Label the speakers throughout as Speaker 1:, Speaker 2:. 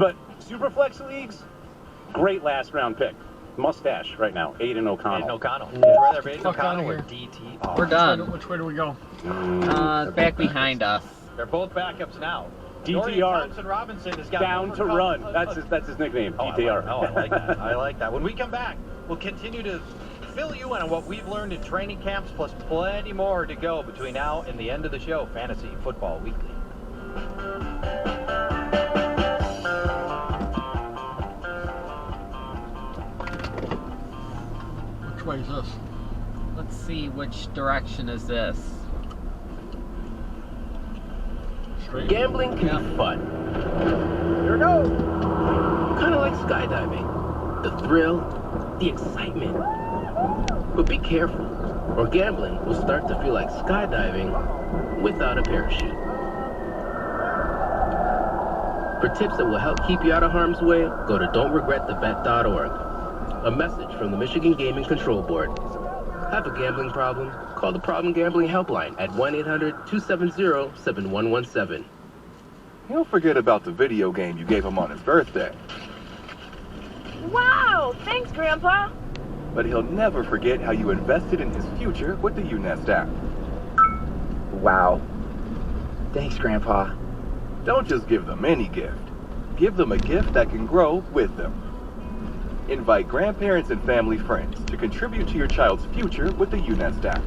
Speaker 1: But Superflex leagues, great last round pick. Mustache right now, Aiden O'Connell.
Speaker 2: Aiden O'Connell.
Speaker 3: Yeah.
Speaker 2: Would you rather have Aiden
Speaker 3: Fuck
Speaker 2: O'Connell
Speaker 3: outta
Speaker 2: or
Speaker 3: here.
Speaker 2: DT? Oh,
Speaker 4: We're done.
Speaker 3: Which way do we go?
Speaker 4: Back behind us.
Speaker 2: They're both backups now.
Speaker 1: DTR.
Speaker 2: Dorian Thompson-Robinson has got
Speaker 1: Down to run. That's his nickname, DTR.
Speaker 2: I like that. I like that. When we come back, we'll continue to fill you in on what we've learned in training camps, plus plenty more to go between now and the end of the show, Fantasy Football Weekly.
Speaker 3: Which way is this?
Speaker 4: Let's see, which direction is this?
Speaker 3: Straight?
Speaker 5: Gambling can be fun.
Speaker 2: Here we go.
Speaker 5: Kind of like skydiving. The thrill, the excitement. But be careful, or gambling will start to feel like skydiving without a parachute. For tips that will help keep you out of harm's way, go to don'tregretthebet.org. A message from the Michigan Gaming Control Board. Have a gambling problem? Call the Problem Gambling Helpline at 1-800-270-7117.
Speaker 6: He'll forget about the video game you gave him on his birthday,
Speaker 7: Wow, thanks, Grandpa.
Speaker 6: but he'll never forget how you invested in his future with the UNest app.
Speaker 8: Wow. Thanks, Grandpa.
Speaker 6: Don't just give them any gift. Give them a gift that can grow with them. Invite grandparents and family friends to contribute to your child's future with the UNest app.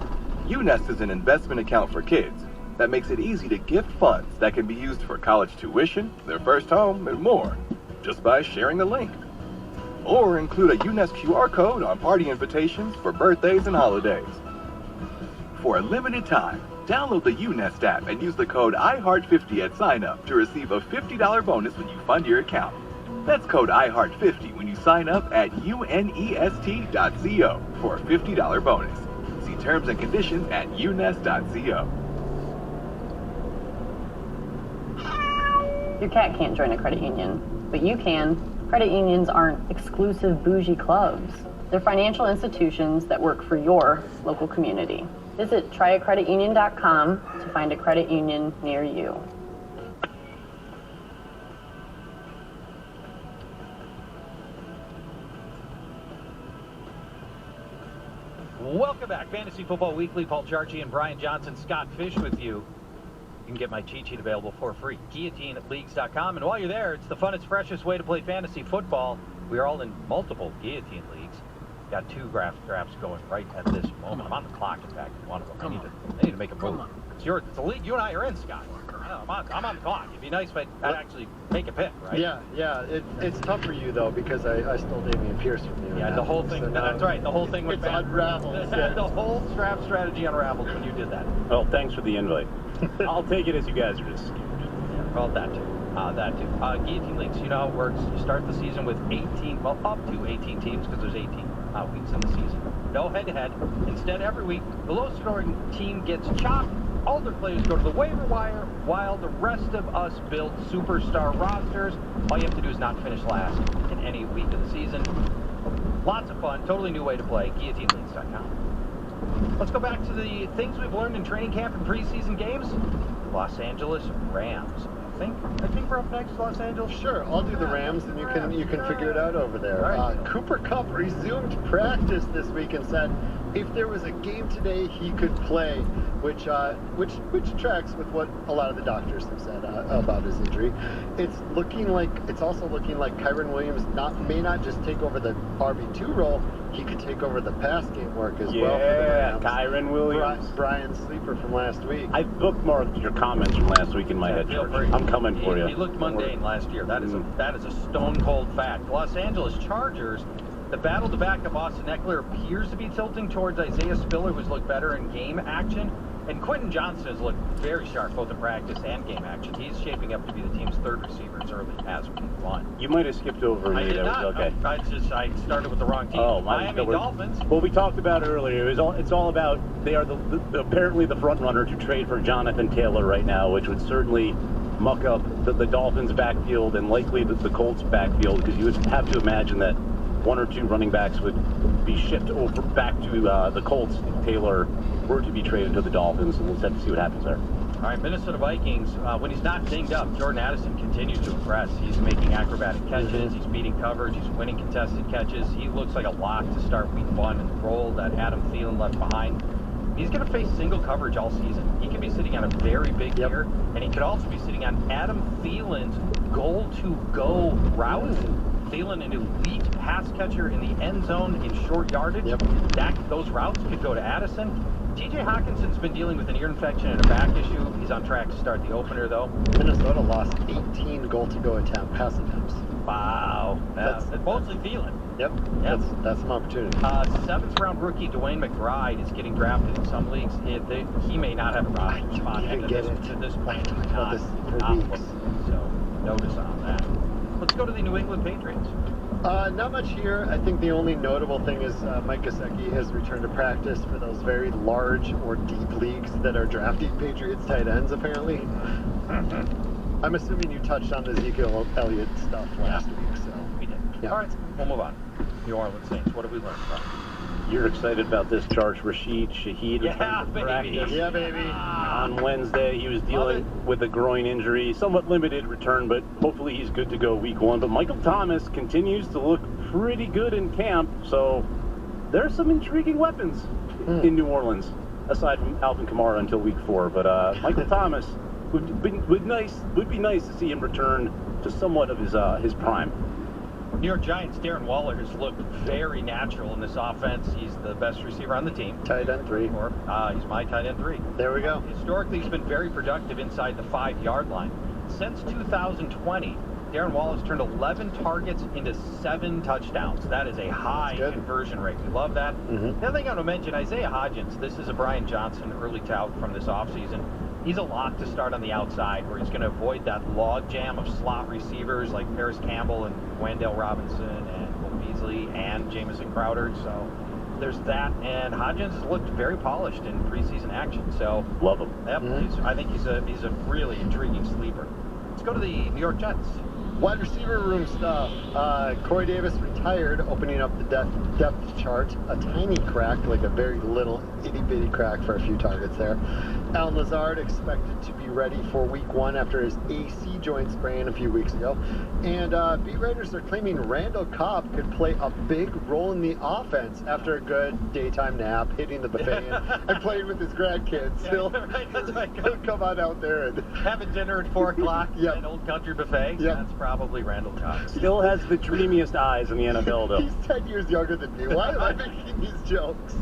Speaker 6: UNest is an investment account for kids that makes it easy to gift funds that can be used for college tuition, their first home, and more, just by sharing a link. Or include a UNest QR code on party invitations for birthdays and holidays. For a limited time, download the UNest app and use the code IHEART50 at sign up to receive a $50 bonus when you fund your account. That's code IHEART50 when you sign up at unest.co for a $50 bonus. See terms and conditions at unest.co.
Speaker 9: Your cat can't join a credit union, but you can. Credit unions aren't exclusive bougie clubs. They're financial institutions that work for your local community. Visit tryacreditunion.com to find a credit union near you.
Speaker 2: Welcome back. Fantasy Football Weekly. Paul Charchi and Brian Johnson. Scott Fish with you. You can get my cheat sheet available for free. GuillotineLeagues.com. And while you're there, it's the funnest, freshest way to play fantasy football. We are all in multiple Guillotine leagues. Got 2 drafts going right at this moment. I'm on the clock, in fact, in one of them. I need to make a move. It's a league you and I are in, Scott. I'm on the clock. It'd be nice if I'd actually make a pick, right?
Speaker 10: Yeah. It's tough for you, though, because I stole Damian Pierce from you.
Speaker 2: Yeah, the whole thing. So that's right. The whole thing went bad.
Speaker 10: Unraveled.
Speaker 2: The whole draft strategy unraveled when you did that.
Speaker 1: Well, thanks for the invite. I'll take it as you guys are just scared.
Speaker 2: Yeah, well, that too. Guillotine leagues, you know how it works. You start the season with up to 18 teams, because there's 18 weeks in the season. No head-to-head. Instead, every week, the lowest-scoring team gets chopped. All their players go to the waiver wire, while the rest of us build superstar rosters. All you have to do is not finish last in any week of the season. Lots of fun. Totally new way to play. GuillotineLeagues.com. Let's go back to the things we've learned in training camp and preseason games. Los Angeles Rams. I think we're up next, Los Angeles.
Speaker 10: Sure, I'll do the Rams, and you can figure it out over there.
Speaker 2: Right.
Speaker 10: Cooper Kupp resumed practice this week and said if there was a game today he could play, which tracks with what a lot of the doctors have said about his injury. It's also looking like Kyren Williams may not just take over the RB2 role, he could take over the pass game work as well for the Rams.
Speaker 1: Kyren Williams.
Speaker 10: Brian Sleeper from last week.
Speaker 1: I bookmarked your comments from last week in my head, George. I'm coming for you.
Speaker 2: He looked mundane last year. That is a stone cold fact. Los Angeles Chargers. The battle to back up Austin Eckler appears to be tilting towards Isaiah Spiller, who's looked better in game action. And Quentin Johnson has looked very sharp both in practice and game action. He's shaping up to be the team's 3rd receiver as early as week 1.
Speaker 1: You might have skipped over me.
Speaker 2: I did not.
Speaker 1: Okay.
Speaker 2: I started with the wrong team.
Speaker 1: Oh,
Speaker 2: Miami Dolphins.
Speaker 1: Well, we talked about it earlier. It's all about they are apparently the front runner to trade for Jonathan Taylor right now, which would certainly muck up the Dolphins' backfield and likely the Colts' backfield, because you would have to imagine that 1 or 2 running backs would be shipped over back to the Colts if Taylor were to be traded to the Dolphins, and we'll have to see what happens there.
Speaker 2: All right, Minnesota Vikings, when he's not dinged up, Jordan Addison continues to impress. He's making acrobatic catches, he's beating coverage, he's winning contested catches. He looks like a lock to start week 1 in the role that Adam Thielen left behind. He's going to face single coverage all season. He could be sitting on a very big year, and he could also be sitting on Adam Thielen's goal-to-go route. Thielen, an elite pass catcher in the end zone in short yardage. Those routes could go to Addison. T.J. Hawkinson's been dealing with an ear infection and a back issue. He's on track to start the opener, though.
Speaker 10: Minnesota lost 18 goal-to-go pass attempts.
Speaker 2: Wow. That's mostly Thielen.
Speaker 10: Yep. That's an opportunity.
Speaker 2: 7th-round rookie Dwayne McBride is getting drafted in some leagues. He may not have a roster spot at this point. So notice on that. Let's go to the New England Patriots.
Speaker 10: Not much here. I think the only notable thing is Mike Gesicki has returned to practice for those very large or deep leagues that are drafting Patriots tight ends, apparently. I'm assuming you touched on the Ezekiel Elliott stuff last week, so.
Speaker 2: We did.
Speaker 10: Yeah.
Speaker 2: All right, we'll move on. New Orleans Saints, what have we learned from?
Speaker 1: You're excited about this charge. Rashid Shaheed returned to practice.
Speaker 10: Yeah, baby.
Speaker 1: On Wednesday, he was dealing with a groin injury. Somewhat limited return, but hopefully he's good to go week 1. But Michael Thomas continues to look pretty good in camp, so there's some intriguing weapons in New Orleans, aside from Alvin Kamara until week 4. But Michael Thomas would be nice to see him return to somewhat of his prime.
Speaker 2: New York Giants' Darren Waller has looked very natural in this offense. He's the best receiver on the team.
Speaker 10: Tight end 3.
Speaker 2: He's my tight end 3.
Speaker 10: There we go.
Speaker 2: Historically, he's been very productive inside the 5-yard line. Since 2020, Darren Waller has turned 11 targets into 7 touchdowns. That is a high conversion rate. We love that. The other thing I want to mention, Isaiah Hodgins. This is a Brian Johnson early tout from this offseason. He's a lock to start on the outside, where he's going to avoid that log jam of slot receivers like Paris Campbell and Wandale Robinson and Will Beasley and Jamison Crowder. So there's that. And Hodgins has looked very polished in preseason action. So
Speaker 1: love him.
Speaker 2: Yep, I think he's a really intriguing sleeper. Let's go to the New York Jets.
Speaker 10: Wide receiver room stuff. Corey Davis retired, opening up the depth chart. A tiny crack, like a very little itty-bitty crack for a few targets there. Allen Lazard expected to be ready for week 1 after his AC joint sprain a few weeks ago. And beat writers are claiming Randall Cobb could play a big role in the offense after a good daytime nap, hitting the buffet and playing with his grandkids. He'll come on out there and
Speaker 2: having dinner at 4 o'clock at an old country buffet. That's probably Randall Cobb.
Speaker 1: Still has the dreamiest eyes in the NFL, though.
Speaker 10: He's 10 years younger than me. Why am I making these jokes?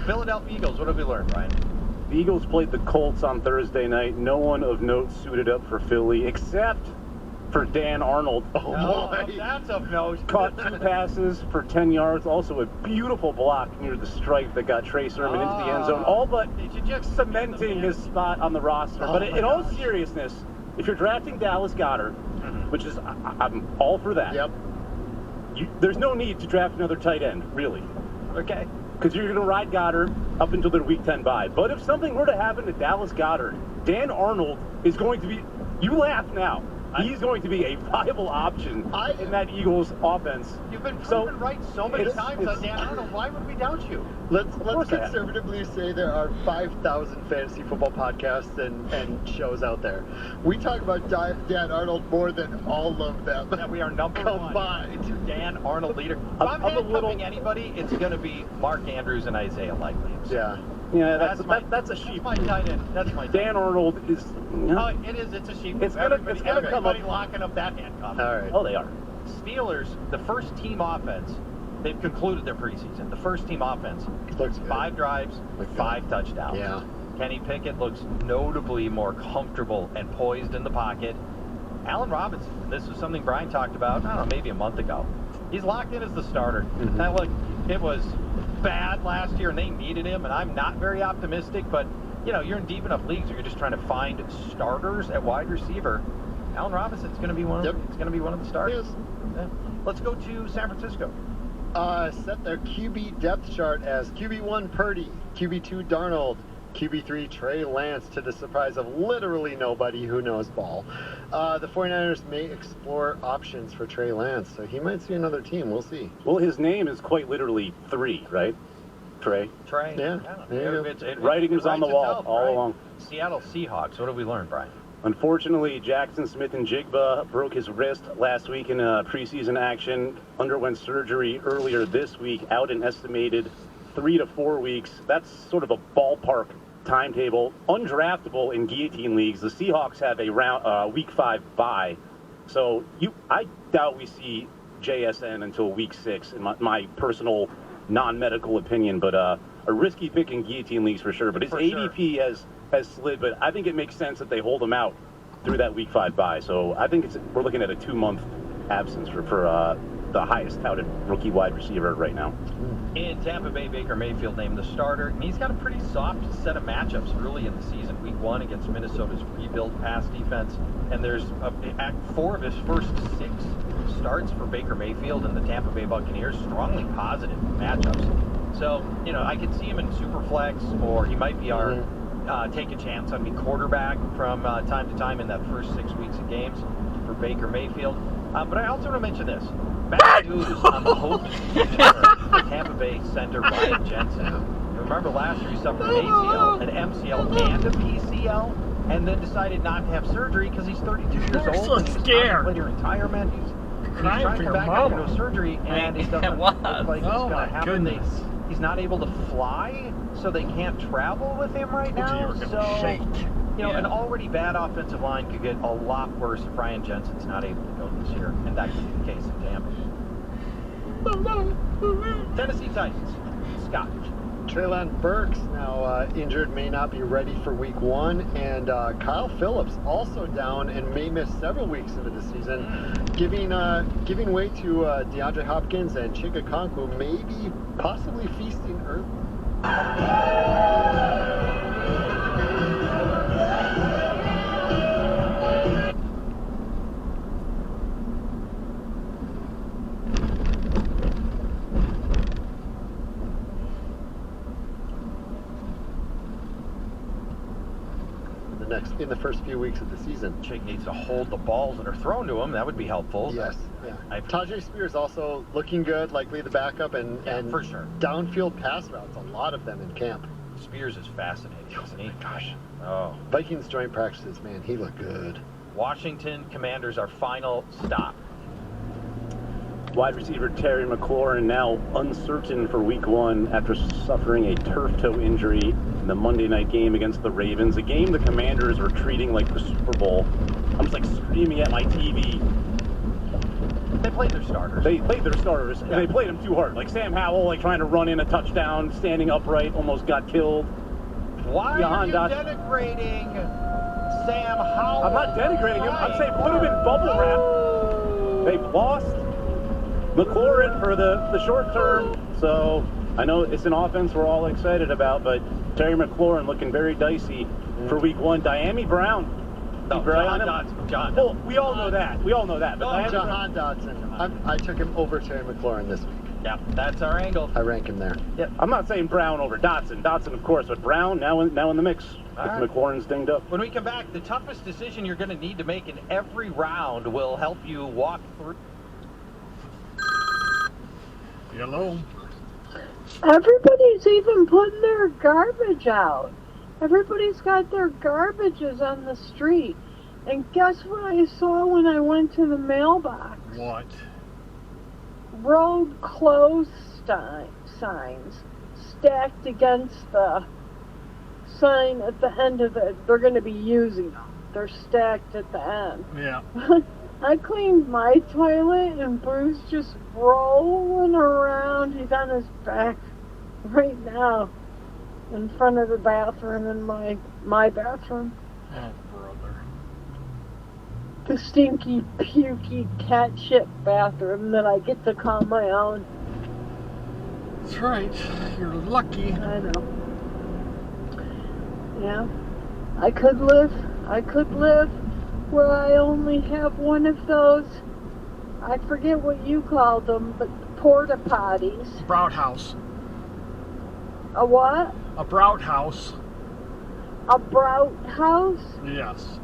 Speaker 2: Philadelphia Eagles, what have we learned, Ryan?
Speaker 1: The Eagles played the Colts on Thursday night. No one of note suited up for Philly, except for Dan Arnold.
Speaker 2: That's of note.
Speaker 1: Caught 2 passes for 10 yards. Also a beautiful block near the stripe that got Trey Sermon into the end zone. All but just cementing his spot on the roster. But in all seriousness, if you're drafting Dallas Goedert, which is, I'm all for that. There's no need to draft another tight end, really.
Speaker 2: Okay.
Speaker 1: Because you're going to ride Goddard up until their Week 10 bye. But if something were to happen to Dallas Goedert, Dan Arnold is going to be, you laugh now, he's going to be a viable option in that Eagles offense.
Speaker 2: You've been proven right so many times on Dan Arnold. Why would we doubt you?
Speaker 10: Let's conservatively say there are 5,000 fantasy football podcasts and shows out there. We talk about Dan Arnold more than all of them.
Speaker 2: That we are number
Speaker 10: combined.
Speaker 2: One. Dan Arnold leader. If I'm handcuffing anybody, it's going to be Mark Andrews and Isaiah Likely.
Speaker 1: Yeah, that's a sheep.
Speaker 2: That's my tight end. That's my tight end.
Speaker 1: Dan Arnold is.
Speaker 2: It is. It's a sheep.
Speaker 1: It's gonna come up.
Speaker 2: Locking up that handcuff.
Speaker 10: All right.
Speaker 1: Oh, they are.
Speaker 2: Steelers, the first team offense. They've concluded their preseason. The first team offense.
Speaker 10: Looks
Speaker 2: 5 drives, 5 touchdowns.
Speaker 10: Yeah.
Speaker 2: Kenny Pickett looks notably more comfortable and poised in the pocket. Allen Robinson. This was something Brian talked about. I don't know, maybe a month ago. He's locked in as the starter. Now look, it was bad last year and they needed him, and I'm not very optimistic, but you know, you're in deep enough leagues where you're just trying to find starters at wide receiver. Allen Robinson's going to be one of it's going to be one of the starters. Yeah. Let's go to San Francisco.
Speaker 10: Set their QB depth chart as QB1 Purdy, QB2 Darnold, QB3 Trey Lance, to the surprise of literally nobody who knows ball. The 49ers may explore options for Trey Lance, so he might see another team. We'll see.
Speaker 1: Well, his name is quite literally 3, right? Trey.
Speaker 2: Trey.
Speaker 10: Yeah. There you go.
Speaker 1: Writing's on the
Speaker 2: writes
Speaker 1: wall
Speaker 2: itself,
Speaker 1: all
Speaker 2: right?
Speaker 1: along.
Speaker 2: Seattle Seahawks. What have we learned, Brian?
Speaker 1: Unfortunately, Jackson Smith-Njigba broke his wrist last week in preseason action, underwent surgery earlier this week, out an estimated 3 to 4 weeks. That's sort of a ballpark timetable. Undraftable in guillotine leagues. The Seahawks have a week 5 bye. So I doubt we see JSN until week 6, in my personal non-medical opinion, but a risky pick in guillotine leagues for sure. But his ADP has slid, but I think it makes sense that they hold him out through that week 5 bye. So I think we're looking at a 2-month absence for the highest touted rookie wide receiver right now.
Speaker 2: In Tampa Bay, Baker Mayfield named the starter, and he's got a pretty soft set of matchups early in the season. Week 1 against Minnesota's rebuild pass defense, and there's 4 of his first 6 starts for Baker Mayfield and the Tampa Bay Buccaneers, strongly positive matchups. So, I could see him in Superflex, or he might be our take a chance on me quarterback from time to time in that first 6 weeks of games for Baker Mayfield. But I also want to mention this. Bad news on the hopes for Tampa Bay center Ryan Jensen. Remember last year he suffered an ACL, an MCL, and a PCL, and then decided not to have surgery because he's 32 years old.
Speaker 3: So
Speaker 2: and he's contemplating retirement. He's trying to come back after no surgery, and it doesn't look like it's going to happen. He's not able to fly, so they can't travel with him right now. An already bad offensive line could get a lot worse if Ryan Jensen's not able to go this year, and that could be the case in Tampa. Tennessee Titans, Scott.
Speaker 10: Treylon Burks now injured, may not be ready for week 1, and Kyle Phillips also down and may miss several weeks into the season, giving way to DeAndre Hopkins and Chika Okonkwo, maybe possibly feasting early. In the first few weeks of the season.
Speaker 2: Chick needs to hold the balls that are thrown to him. That would be helpful.
Speaker 10: Yes. Yeah. Tajay Spears also looking good, likely the backup, and
Speaker 2: for sure.
Speaker 10: Downfield pass routes, a lot of them in camp.
Speaker 2: Spears is fascinating, isn't he? Gosh. Oh.
Speaker 10: Vikings joint practices, man, he looked good.
Speaker 2: Washington Commanders, our final stop.
Speaker 1: Wide receiver Terry McLaurin now uncertain for week 1 after suffering a turf toe injury in the Monday night game against the Ravens, a game the Commanders were treating like the Super Bowl. I'm just screaming at my TV.
Speaker 2: They played their starters.
Speaker 1: And they played them too hard. Sam Howell, trying to run in a touchdown, standing upright, almost got killed.
Speaker 2: Why are you denigrating Sam Howell?
Speaker 1: I'm not denigrating him. I'm saying put him in bubble wrap. They've lost McLaurin for the short term, so I know it's an offense we're all excited about, but Terry McLaurin looking very dicey for week 1. Diami Brown.
Speaker 2: John.
Speaker 1: Well, we all know that. But
Speaker 10: Jahan Dotson. I took him over Terry McLaurin this week.
Speaker 2: Yeah, that's our angle.
Speaker 10: I rank him there.
Speaker 1: Yeah, I'm not saying Brown over Dotson. Dotson, of course, but Brown now in the mix. McLaurin's dinged up.
Speaker 2: When we come back, the toughest decision you're going to need to make in every round will help you walk through.
Speaker 3: Hello.
Speaker 7: Everybody's even putting their garbage out. Everybody's got their garbages on the street. And guess what I saw when I went to the mailbox?
Speaker 3: What?
Speaker 7: Road closed signs stacked against the sign at the end of it. They're going to be using them. They're stacked at the end.
Speaker 3: Yeah.
Speaker 7: I cleaned my toilet and Bruce just rolling around. He's on his back right now in front of the bathroom in my bathroom.
Speaker 3: Oh, brother.
Speaker 7: The stinky, pukey, cat shit bathroom that I get to call my own.
Speaker 3: That's right. You're lucky.
Speaker 7: I know. Yeah. I could live where I only have one of those, I forget what you called them, but porta potties.
Speaker 3: Brout house.
Speaker 7: A what?
Speaker 3: A brout house.
Speaker 7: A brout house?
Speaker 3: Yes.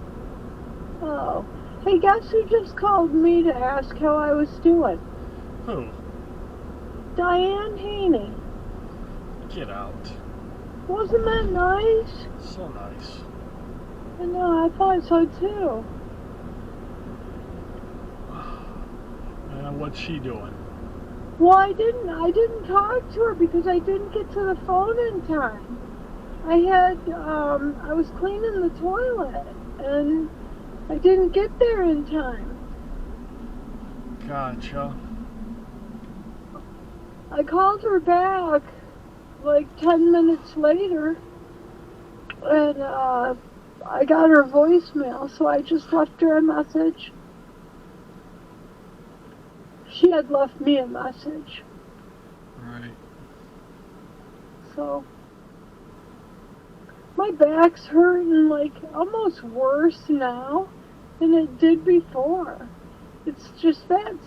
Speaker 7: Oh. Hey, guess who just called me to ask how I was doing?
Speaker 3: Who?
Speaker 7: Diane Haney.
Speaker 3: Get out.
Speaker 7: Wasn't that nice?
Speaker 3: So nice.
Speaker 7: I know, I thought so too.
Speaker 3: And what's she doing?
Speaker 7: Well, I didn't talk to her because I didn't get to the phone in time. I was cleaning the toilet and I didn't get there in time.
Speaker 3: Gotcha.
Speaker 7: I called her back like 10 minutes later and I got her voicemail, so I just left her a message. She had left me a message.
Speaker 3: Right.
Speaker 7: So my back's hurting like almost worse now than it did before. It's just that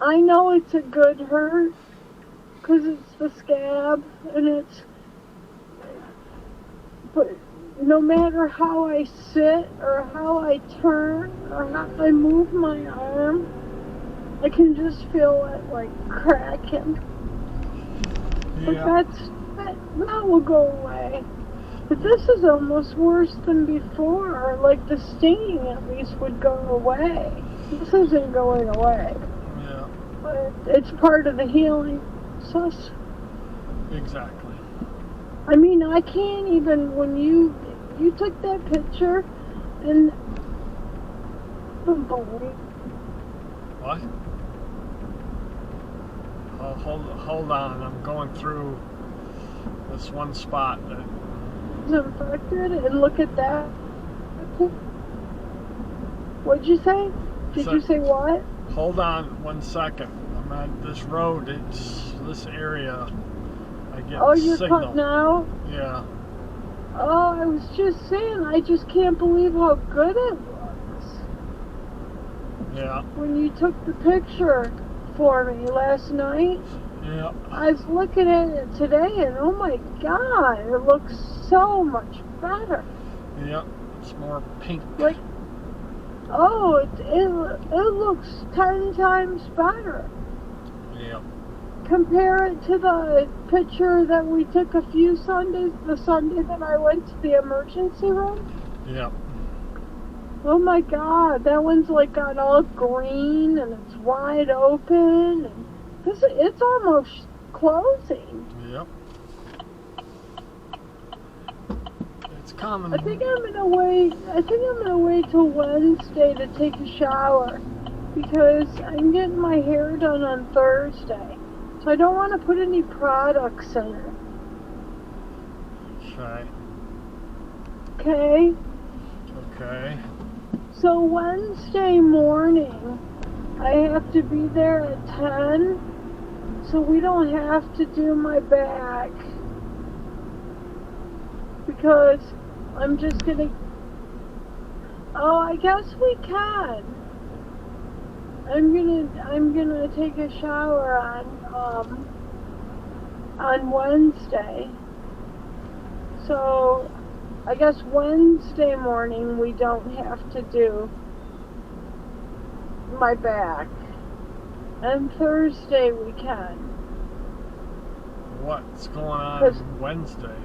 Speaker 7: I know it's a good hurt because it's the scab and but no matter how I sit or how I turn or how I move my arm, I can just feel it like cracking.
Speaker 3: Yeah.
Speaker 7: But that will go away. But this is almost worse than before. Like the stinging at least would go away. This isn't going away.
Speaker 3: Yeah.
Speaker 7: But it's part of the healing process.
Speaker 3: Exactly.
Speaker 7: I mean, I can't even, when you took that picture and
Speaker 3: What? Oh, hold on. I'm going through this one spot that
Speaker 7: infected and look at that. What'd you say? Did you say what?
Speaker 3: Hold on 1 second. I'm at this road. It's this area. I get
Speaker 7: You're
Speaker 3: signal.
Speaker 7: cutting out?
Speaker 3: Yeah.
Speaker 7: Oh, I was just saying, I just can't believe how good it looks.
Speaker 3: Yeah.
Speaker 7: When you took the picture for me last night,
Speaker 3: Yeah.
Speaker 7: I was looking at it today and oh my god, it looks so much better.
Speaker 3: Yep. It's more pink.
Speaker 7: Like, oh, it looks 10 times better.
Speaker 3: Yep.
Speaker 7: Compare it to the picture that we took a few Sundays, the Sunday that I went to the emergency room.
Speaker 3: Yep.
Speaker 7: Oh my god, that one's like got all green and it's wide open and it's almost closing.
Speaker 3: Yep. It's coming.
Speaker 7: I think I'm gonna wait till Wednesday to take a shower because I'm getting my hair done on Thursday. So I don't want to put any products in it.
Speaker 3: Okay.
Speaker 7: Okay?
Speaker 3: Okay.
Speaker 7: So Wednesday morning, I have to be there at 10, so we don't have to do my back. Because I'm just gonna... Oh, I guess we can. I'm gonna take a shower on Wednesday. So I guess Wednesday morning we don't have to do my back. And Thursday we can.
Speaker 3: What's going on Wednesday?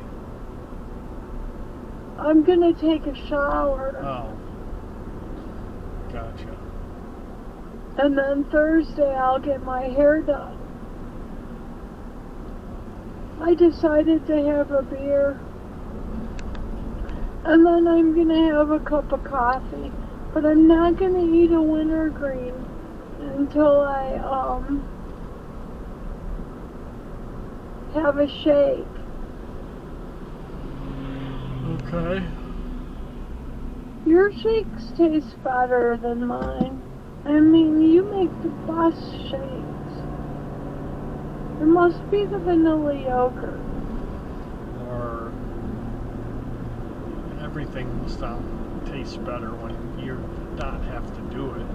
Speaker 7: I'm gonna take a shower.
Speaker 3: Oh. Gotcha.
Speaker 7: And then Thursday I'll get my hair done. I decided to have a beer. And then I'm gonna have a cup of coffee. But I'm not gonna eat a wintergreen until I have a shake.
Speaker 3: Okay.
Speaker 7: Your shakes taste better than mine. I mean, you make the best shakes. It must be the vanilla yogurt.
Speaker 3: Or everything tastes better when you not have to do it.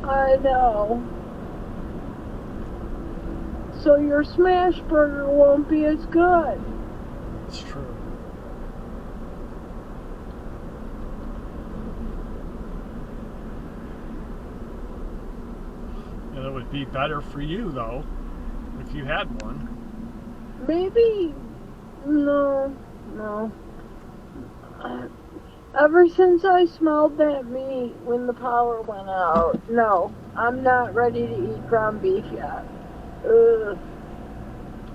Speaker 7: I know. So your smash burger won't be as good.
Speaker 3: It's true. And it would be better for you though, If you had one.
Speaker 7: Maybe. No. Ever since I smelled that meat when the power went out, no, I'm not ready to eat ground beef yet. Ugh.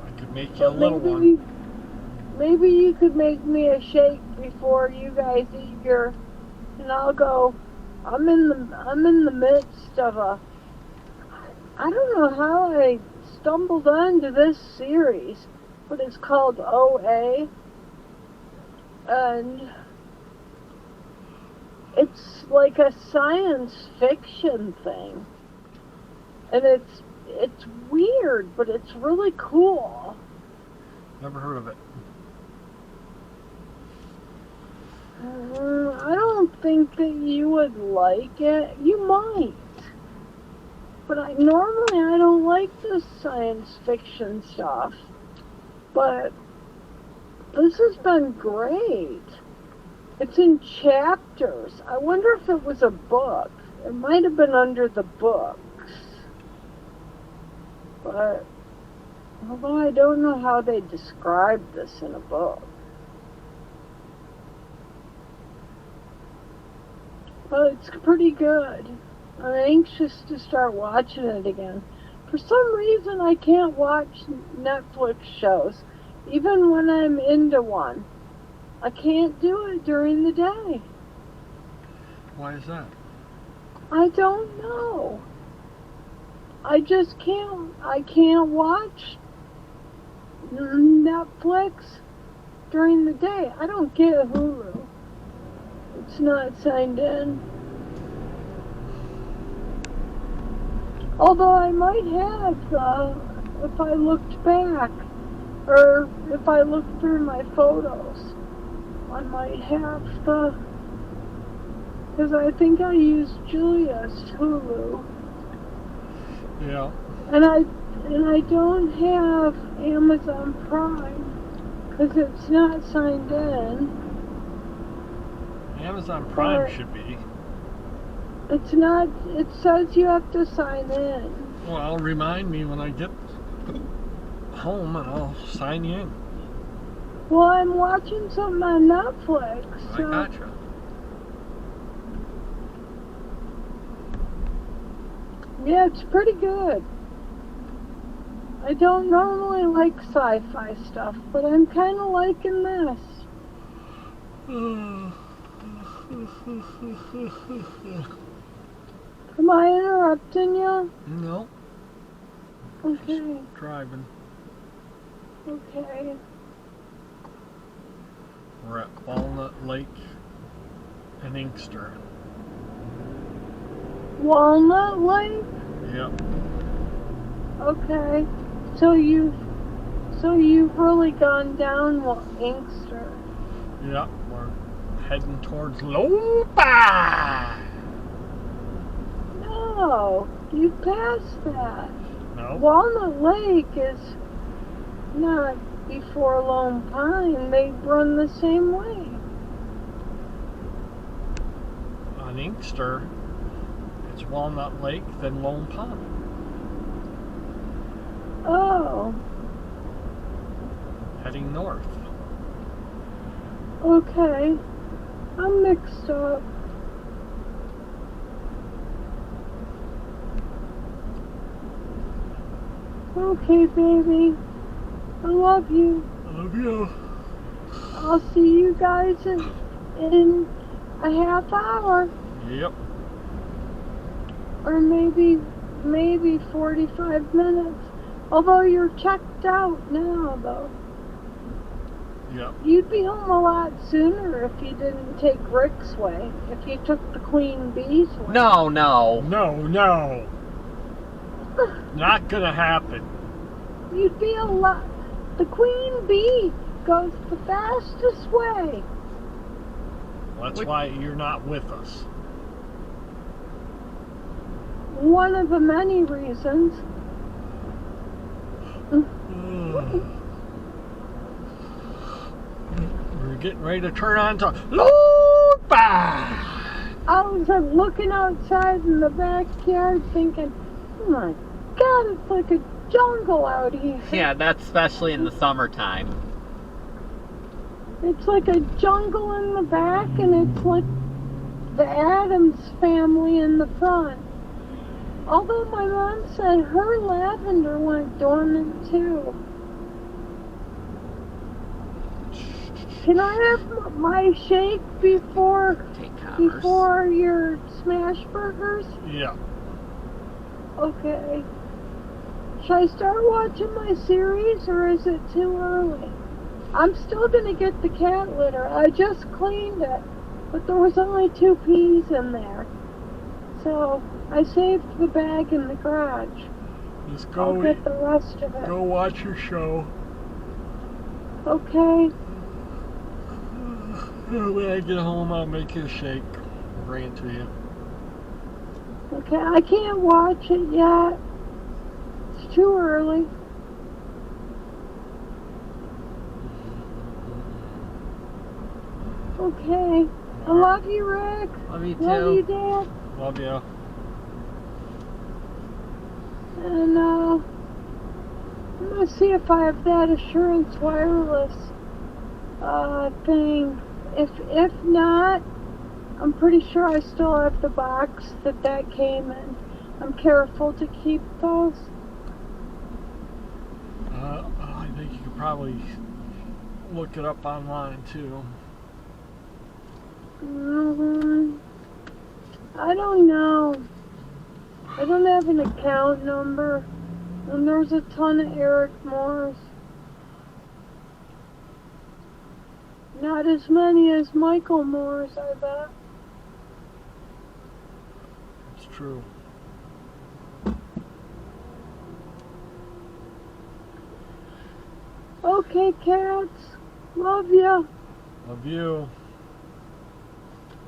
Speaker 3: I could make you a
Speaker 7: But
Speaker 3: little one.
Speaker 7: maybe you could make me a shake before you guys eat your, and I'll go. I'm in the midst of a. I don't know how I stumbled onto this series, but it's called OA, and it's like a science fiction thing, and it's weird, but it's really cool.
Speaker 3: Never heard of it.
Speaker 7: I don't think that you would like it. You might. But normally I don't like this science fiction stuff. But this has been great. It's in chapters. I wonder if it was a book. It might have been under the books. But although I don't know how they describe this in a book. But it's pretty good. I'm anxious to start watching it again. For some reason, I can't watch Netflix shows, even when I'm into one. I can't do it during the day.
Speaker 3: Why is that?
Speaker 7: I don't know. I just can't. I can't watch Netflix during the day. I don't get Hulu. It's not signed in. Although I might have, if I looked back, or if I looked through my photos, I might have because I think I used Julia's Hulu.
Speaker 3: Yeah.
Speaker 7: And I don't have Amazon Prime, because it's not signed in.
Speaker 3: Amazon Prime should be.
Speaker 7: It's not, it says you have to sign in.
Speaker 3: Well, remind me when I get home and I'll sign you in.
Speaker 7: Well, I'm watching something on Netflix. So
Speaker 3: I gotcha.
Speaker 7: yeah, it's pretty good. I don't normally like sci-fi stuff, but I'm kind of liking this. Am I interrupting you?
Speaker 3: No.
Speaker 7: Okay.
Speaker 3: Just driving.
Speaker 7: Okay.
Speaker 3: We're at Walnut Lake in Inkster.
Speaker 7: Walnut Lake?
Speaker 3: Yep.
Speaker 7: Okay. So you've really gone down Inkster.
Speaker 3: Yep. We're heading towards Lopa.
Speaker 7: No, you passed that.
Speaker 3: No.
Speaker 7: Walnut Lake is not before Lone Pine. They run the same way.
Speaker 3: On Inkster, it's Walnut Lake, then Lone Pine.
Speaker 7: Oh,
Speaker 3: Heading north.
Speaker 7: okay. I'm mixed up. Okay, baby. I love you.
Speaker 3: I love you.
Speaker 7: I'll see you guys in a half hour.
Speaker 3: Yep.
Speaker 7: Or maybe 45 minutes. Although you're checked out now, though.
Speaker 3: Yep.
Speaker 7: You'd be home a lot sooner if you didn't take Rick's way. If you took the Queen Bee's way.
Speaker 4: No.
Speaker 3: No. Not gonna happen.
Speaker 7: You'd be a lot. The Queen Bee goes the fastest way.
Speaker 3: That's why you're not with us.
Speaker 7: One of the many reasons.
Speaker 3: We're getting ready to turn on to Lopa.
Speaker 7: I was looking outside in the backyard thinking, oh my God, it's like a jungle out here.
Speaker 4: Yeah, that's especially in the summertime.
Speaker 7: It's like a jungle in the back, and it's like the Addams family in the front. Although my mom said her lavender went dormant too. Can I have my shake before your smash burgers?
Speaker 3: Yeah.
Speaker 7: Okay. Should I start watching my series, or is it too early? I'm still gonna get the cat litter. I just cleaned it, but there was only 2 peas in there. So I saved the bag in the garage.
Speaker 3: Just
Speaker 7: I'll
Speaker 3: go.
Speaker 7: get the rest of it.
Speaker 3: Go watch your show.
Speaker 7: Okay.
Speaker 3: When I get home, I'll make you a shake. Bring it to you.
Speaker 7: Okay, I can't watch it yet. It's too early. Okay. I love you, Rick.
Speaker 4: Love you too.
Speaker 7: Love you, Dad.
Speaker 3: Love you.
Speaker 7: And I'm gonna see if I have that Assurance Wireless thing. If not, I'm pretty sure I still have the box that came in. I'm careful to keep those.
Speaker 3: I think you could probably look it up online too.
Speaker 7: I don't know. I don't have an account number, and there's a ton of Eric Moores. Not as many as Michael Moore's, I bet.
Speaker 3: It's true.
Speaker 7: Okay, cats. Love ya.
Speaker 3: Love you.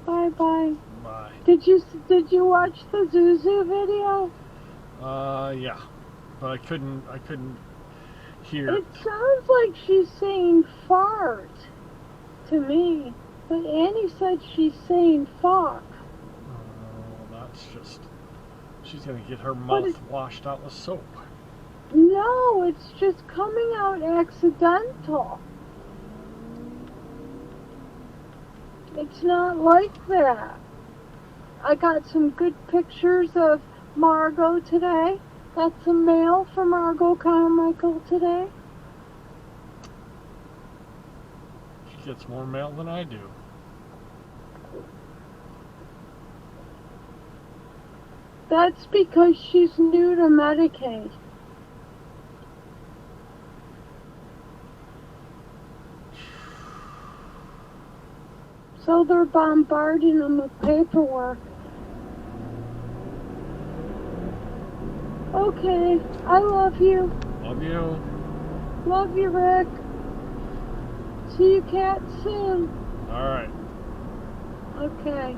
Speaker 7: Bye bye.
Speaker 3: Bye.
Speaker 7: Did you watch the Zuzu video?
Speaker 3: Yeah. But I couldn't hear
Speaker 7: It sounds like she's saying fart to me, but Annie said she's saying fuck.
Speaker 3: That's just... She's gonna get her mouth washed out with soap.
Speaker 7: No, it's just coming out accidental. It's not like that. I got some good pictures of Margot today. Got some mail from Margot Carmichael today.
Speaker 3: She gets more mail than I do.
Speaker 7: That's because she's new to Medicaid. So they're bombarding them with paperwork. Okay, I love you.
Speaker 3: Love you.
Speaker 7: Love you, Rick. See you cats soon.
Speaker 3: Alright.
Speaker 7: Okay,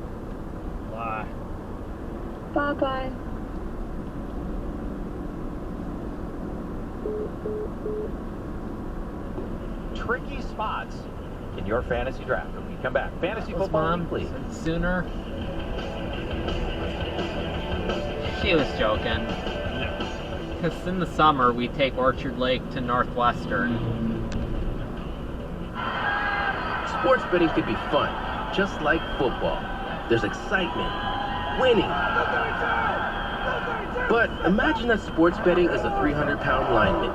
Speaker 3: Bye.
Speaker 7: bye-bye.
Speaker 2: Tricky spots in your fantasy draft. When we come back, Fantasy
Speaker 4: Was
Speaker 2: Football
Speaker 4: Mom
Speaker 2: Weekly.
Speaker 4: sooner? She was joking.
Speaker 3: Yeah.
Speaker 4: Because in the summer, we take Orchard Lake to Northwestern.
Speaker 5: Sports betting can be fun, just like football. There's excitement, winning. But imagine that sports betting is a 300-pound lineman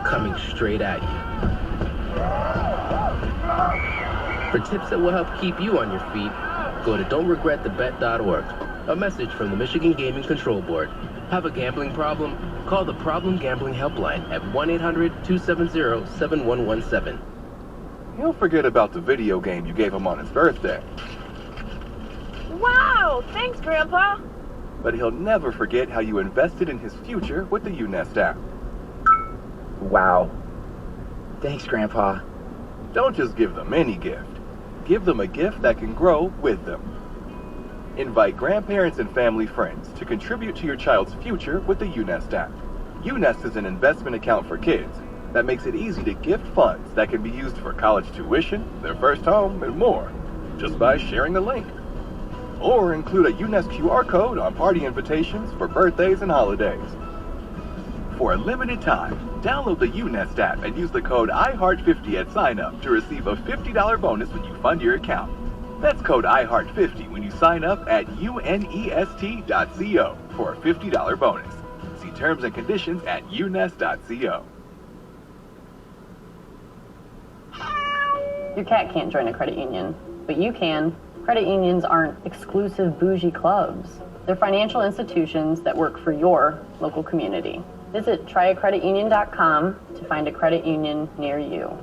Speaker 5: coming straight at you. For tips that will help keep you on your feet, go to don'tregretthebet.org. A message from the Michigan Gaming Control Board. Have a gambling problem? Call the Problem Gambling Helpline at 1-800-270-7117.
Speaker 6: He'll forget about the video game you gave him on his birthday,
Speaker 11: Wow! Thanks, Grandpa.
Speaker 6: but he'll never forget how you invested in his future with the UNest app.
Speaker 8: Wow. Thanks, Grandpa.
Speaker 6: Don't just give them any gift. Give them a gift that can grow with them. Invite grandparents and family friends to contribute to your child's future with the UNest app. UNest is an investment account for kids that makes it easy to gift funds that can be used for college tuition, their first home, and more, just by sharing a link. Or include a UNest QR code on party invitations for birthdays and holidays. For a limited time, download the UNest app and use the code IHEART50 at sign up to receive a $50 bonus when you fund your account. That's code IHEART50 when you sign up at unest.co for a $50 bonus. See terms and conditions at unest.co.
Speaker 9: Your cat can't join a credit union, but you can. Credit unions aren't exclusive bougie clubs. They're financial institutions that work for your local community. Visit tryacreditunion.com to find a credit union near you.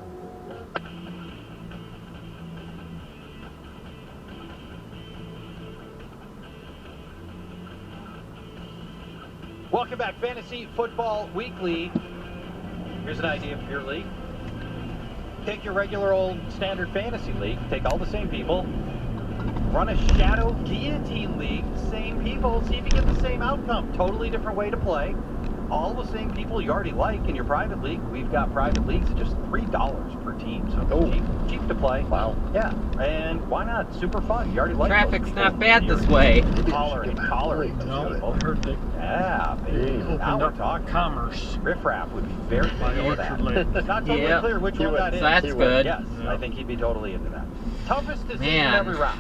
Speaker 2: Welcome back, Fantasy Football Weekly. Here's an idea for your league. Take your regular old standard fantasy league, take all the same people, run a shadow guillotine league, same people, see if you get the same outcome. Totally different way to play. All the same people you already like in your private league. We've got private leagues at just $3 per team, so cheap to play.
Speaker 10: Wow.
Speaker 2: Yeah, and why not? Super fun. You already like
Speaker 4: Traffic's not bad this way.
Speaker 2: Tolerate
Speaker 3: No,
Speaker 2: people.
Speaker 3: I heard they
Speaker 2: Yeah, baby. Now
Speaker 3: opened
Speaker 2: we're
Speaker 3: up
Speaker 2: talking.
Speaker 3: commerce
Speaker 2: Riffraff would be very
Speaker 3: by
Speaker 2: into that.
Speaker 3: Orchard Lake.
Speaker 2: It's not totally
Speaker 4: Yeah.
Speaker 2: clear which
Speaker 10: He
Speaker 2: one
Speaker 10: would.
Speaker 2: that is.
Speaker 4: That's
Speaker 10: He would.
Speaker 4: good.
Speaker 2: Yes,
Speaker 3: Yeah.
Speaker 2: I think he'd be totally into that. Toughest decision
Speaker 4: Man,
Speaker 2: every round.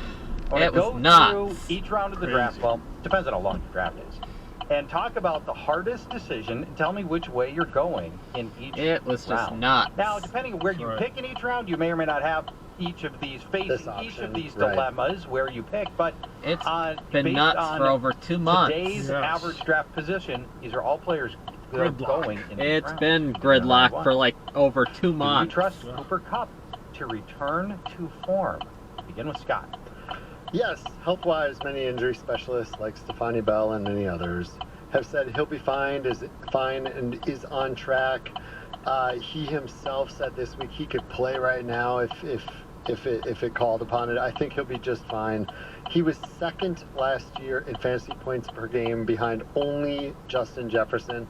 Speaker 2: I wanna
Speaker 4: it was
Speaker 2: go
Speaker 4: nuts.
Speaker 2: through each round of the
Speaker 3: Crazy.
Speaker 2: draft. Well, depends on how long the draft is. And talk about the hardest decision and tell me which way you're going in each
Speaker 4: It was just
Speaker 2: round.
Speaker 4: nuts.
Speaker 2: Now, depending on where you
Speaker 3: Right.
Speaker 2: pick in each round, you may or may not have each of these facing
Speaker 10: This
Speaker 2: each of
Speaker 10: option,
Speaker 2: these
Speaker 10: right.
Speaker 2: dilemmas where you pick, but
Speaker 4: It's been
Speaker 2: based
Speaker 4: nuts
Speaker 2: on
Speaker 4: for over 2 months.
Speaker 2: today's
Speaker 3: Yes.
Speaker 2: average draft position, these are all players that are
Speaker 3: Gridlock.
Speaker 2: going in each
Speaker 4: It's
Speaker 2: round.
Speaker 4: been
Speaker 2: Number
Speaker 4: gridlock
Speaker 2: one.
Speaker 4: for like over 2
Speaker 2: Do you
Speaker 4: months.
Speaker 2: trust
Speaker 3: Yeah.
Speaker 2: Cooper Kupp to return to form? Begin with Scott.
Speaker 10: Yes, health-wise, many injury specialists like Stefani Bell and many others have said he'll be fine and is on track. He himself said this week he could play right now if it called upon it. I think he'll be just fine. He was second last year in fantasy points per game behind only Justin Jefferson,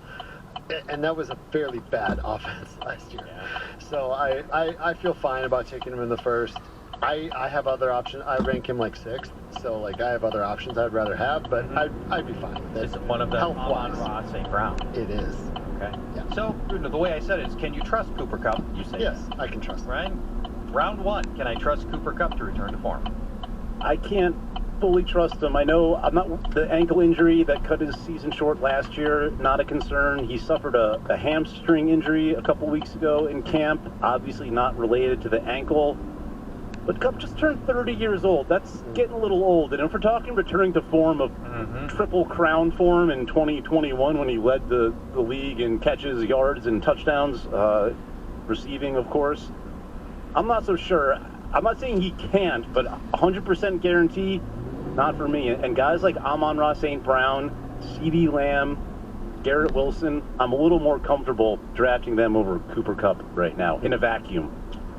Speaker 10: and that was a fairly bad offense last year. So I feel fine about taking him in the first. I have other options. I rank him like 6th, so like I have other options I'd rather have, but I'd be fine with it.
Speaker 2: Is it one of the
Speaker 10: Health-wise.
Speaker 2: Amon-Ra St. Brown?
Speaker 10: It is.
Speaker 2: Okay.
Speaker 10: Yeah.
Speaker 2: So the way I said it is, can you trust Cooper Kupp? You say
Speaker 10: Yes, I can trust him.
Speaker 2: Ryan, round 1, can I trust Cooper Kupp to return to form?
Speaker 1: I can't fully trust him. I know the ankle injury that cut his season short last year, not a concern. He suffered a hamstring injury a couple weeks ago in camp, obviously not related to the ankle. But Kupp just turned 30 years old. That's getting a little old. And if we're talking returning to form of triple crown form in 2021 when he led the league in catches, yards, and touchdowns, receiving, of course, I'm not so sure. I'm not saying he can't, but 100% guarantee, not for me. And guys like Amon-Ra St. Brown, CeeDee Lamb, Garrett Wilson, I'm a little more comfortable drafting them over Cooper Kupp right now in a vacuum.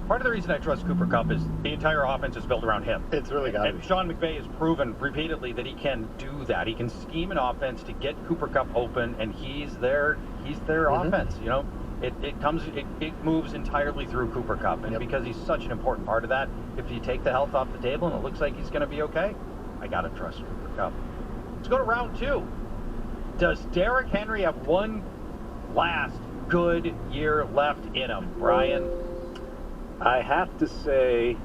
Speaker 2: Part of the reason I trust Cooper Kupp is the entire offense is built around him.
Speaker 10: It's really got to
Speaker 2: And
Speaker 10: be.
Speaker 2: Sean McVay has proven repeatedly that he can do that. He can scheme an offense to get Cooper Kupp open, and he's their offense. You know, it moves entirely through Cooper Kupp, and because he's such an important part of that, if you take the health off the table and it looks like he's going to be okay, I got to trust Cooper Kupp. Let's go to round 2. Does Derrick Henry have one last good year left in him, Brian?
Speaker 1: I have to say,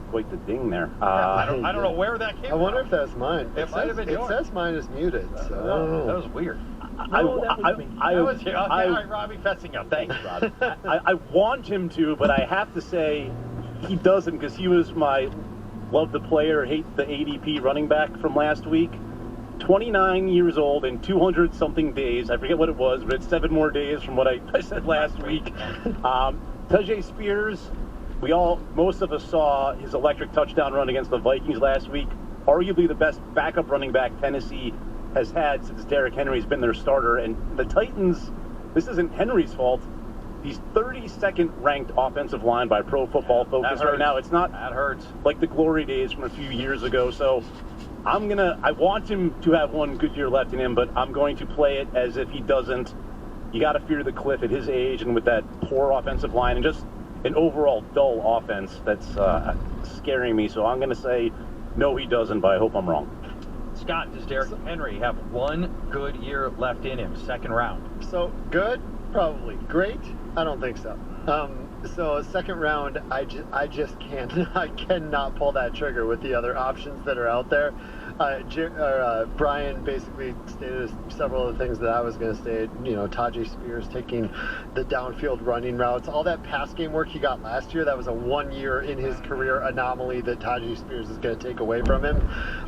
Speaker 1: quite the ding there.
Speaker 2: I don't know where that came
Speaker 10: I wonder if
Speaker 2: from.
Speaker 10: that's mine.
Speaker 2: It might have been yours.
Speaker 10: says mine is muted, so I don't know.
Speaker 2: That was weird.
Speaker 1: I
Speaker 2: All right, Robbie fessing up. Thanks, Robbie.
Speaker 1: I want him to, but I have to say he doesn't because he was my love the player, hate the ADP running back from last week. 29 years old and 200-something days. I forget what it was, but it's 7 more days from what I said last week. Tajay Spears, most of us saw his electric touchdown run against the Vikings last week. Arguably the best backup running back Tennessee has had since Derrick Henry's been their starter. And the Titans, this isn't Henry's fault. He's 32nd ranked offensive line by Pro Football Focus right now. It's not
Speaker 2: that hurts
Speaker 1: like the glory days from a few years ago. So I want him to have one good year left in him, but I'm going to play it as if he doesn't. You got to fear the cliff at his age and with that poor offensive line and just an overall dull offense that's scaring me. So I'm going to say no, he doesn't, but I hope I'm wrong.
Speaker 2: Scott, does Derrick Henry have one good year left in him, second round?
Speaker 10: So good, probably. Great, I don't think so. So second round, I just can't. I cannot pull that trigger with the other options that are out there. Brian basically stated several of the things that I was going to say. You know, Tajay Spears taking the downfield running routes, all that pass game work he got last year. That was a 1 year in his career anomaly that Tajay Spears is going to take away from him.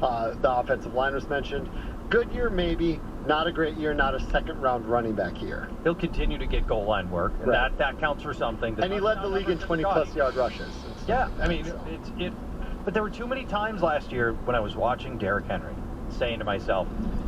Speaker 10: The offensive line was mentioned. Good year, maybe. Not a great year. Not a second round running back year.
Speaker 2: He'll continue to get goal line work, and
Speaker 10: Right.
Speaker 2: that counts for something.
Speaker 10: And he led the league in 20-plus yard rushes.
Speaker 2: Yeah, I mean, but there were too many times last year when I was watching Derrick Henry, saying to myself,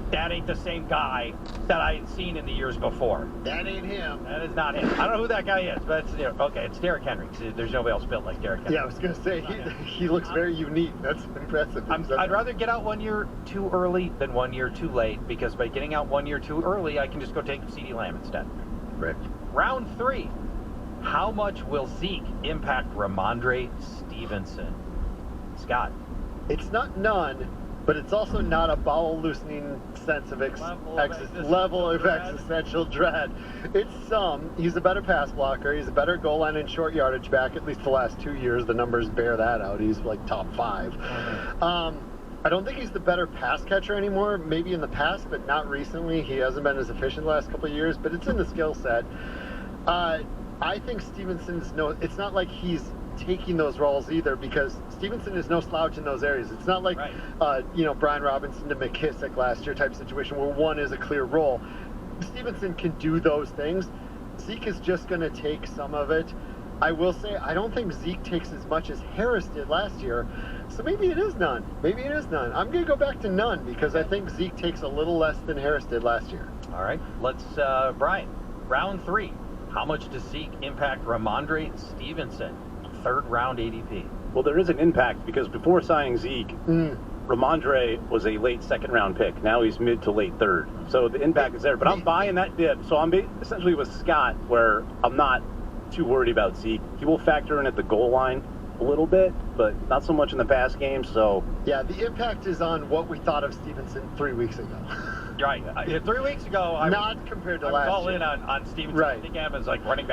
Speaker 2: that ain't the same guy that I had seen in the years before.
Speaker 10: That ain't him.
Speaker 2: That is not him. I don't know who that guy is, but it's, okay, it's Derrick Henry. There's nobody else built like Derrick Henry.
Speaker 10: Yeah, I was going to say, he looks very unique. That's impressive.
Speaker 2: I'd rather get out 1 year too early than 1 year too late, because by getting out 1 year too early, I can just go take CeeDee Lamb instead.
Speaker 10: Right.
Speaker 2: Round 3. How much will Zeke impact Ramondre Stevenson? Scott.
Speaker 10: It's not none, but it's also not a bowel-loosening sense of level of existential dread. It's some. He's a better pass blocker. He's a better goal line and short yardage back, at least the last 2 years. The numbers bear that out. He's like top 5. I don't think he's the better pass catcher anymore. Maybe in the past, but not recently. He hasn't been as efficient the last couple of years, but it's in the skill set. I think Stevenson's it's not like he's taking those roles either, because Stevenson is no slouch in those areas. It's not like, Brian Robinson to McKissick last year type situation where one is a clear role. Stevenson can do those things. Zeke is just going to take some of it. I will say, I don't think Zeke takes as much as Harris did last year, so maybe it is none. Maybe it is none. I'm going to go back to none, because I think Zeke takes a little less than Harris did last year.
Speaker 2: All right, let's, Brian, round 3. How much does Zeke impact Ramondre Stevenson? Third round ADP.
Speaker 1: Well, there is an impact, because before signing Zeke, Ramondre was a late second round pick. Now he's mid to late third. So the impact is there. But I'm buying that dip. So I'm essentially with Scott, where I'm not too worried about Zeke. He will factor in at the goal line a little bit, but not so much in the pass game. So
Speaker 10: yeah, the impact is on what we thought of Stevenson 3 weeks ago.
Speaker 2: Right. 3 weeks ago,
Speaker 10: not compared to last year.
Speaker 2: all in on Stevenson.
Speaker 10: Right.
Speaker 2: I think him as like running back